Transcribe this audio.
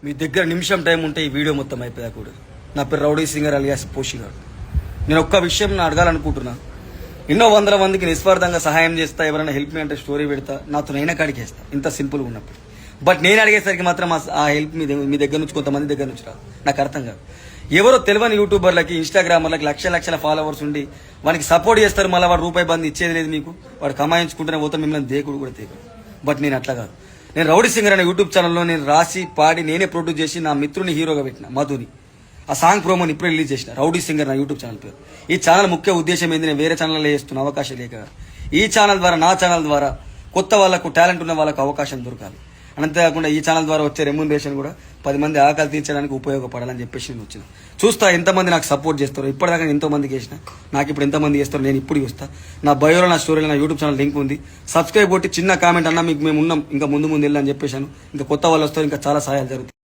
మీ దగ్గర నిమిషం టైం ఉంటే ఈ వీడియో మొత్తం అయిపోయాకూడదు. నా పేరు రౌడీ సింగర్ అలియాస్ పోషిగాడు. నేను ఒక్క విషయం అడగాలనుకుంటున్నా. ఎన్నో వందల మందికి నిస్వార్థంగా సహాయం చేస్తా, ఎవరైనా హెల్ప్ మీ అంటే స్టోరీ పెడతా, నాతో నైనా కాడికి వేస్తా, ఇంత సింపుల్గా ఉన్నప్పుడు. బట్ నేను అడిగేసరికి మాత్రం ఆ హెల్ప్ మీ దగ్గర నుంచి కొంతమంది దగ్గర నుంచి రాదు. నాకు అర్థం కాదు. ఎవరో తెలియని యూట్యూబర్లకి, ఇన్స్టాగ్రామర్లకి లక్షల ఫాలోవర్స్ ఉండి వానికి సపోర్ట్ చేస్తారు, మళ్ళీ వాడు రూపాయి బంది ఇచ్చేది లేదు మీకు. వాడు కమాయించుకుంటూనే పోతాం, మిమ్మల్ని దేకుడు కూడా దేకుడు. బట్ నేను అట్లా కాదు. నేను రౌడీ సింగర్ అనే యూట్యూబ్ ఛానల్లో నేను రాసి పాడి నేనే ప్రొడ్యూస్ చేసి నా మిత్రుని హీరోగా పెట్టిన మధుని. ఆ సాంగ్ ప్రోమోని ఇప్పుడే రిలీజ్ చేసిన. రౌడీ సింగర్ నా యూట్యూబ్ ఛానల్ పేరు. ఈ ఛానల్ ముఖ్య ఉద్దేశం ఏంది, నేను వేరే ఛానల్లో చేస్తున్న అవకాశం లేక ఈ ఛానల్ ద్వారా, నా ఛానల్ ద్వారా కొత్త వాళ్ళకు, టాలెంట్ ఉన్న వాళ్ళకు అవకాశం దొరకాలి. అంతేకాకుండా ఈ ఛానల్ ద్వారా వచ్చే రెమ్యూనరేషన్ కూడా 10 మంది ఆకలి తీర్చడానికి ఉపయోగపడాలని చెప్పేసి నేను వచ్చిన. చూస్తా ఎంతమంది నాకు సపోర్ట్ చేస్తారు. ఇప్పటిదాకా ఎంతో మందికి చేసిన, నాకు ఇప్పుడు ఎంతమంది చేస్తారు నేను ఇప్పుడు చూస్తా. నా బయోలో, నా స్టోరీలో నా యూట్యూబ్ ఛానల్ లింక్ ఉంది. సబ్స్క్రైబ్ కొట్టి చిన్న కామెంట్ అన్నా మీకు మేము ఉన్నాం, ఇంకా ముందు వెళ్ళని చెప్పేశాను. ఇంకా కొత్త వాళ్ళు వస్తారు, ఇంకా చాలా సహాయాలు జరుగుతాయి.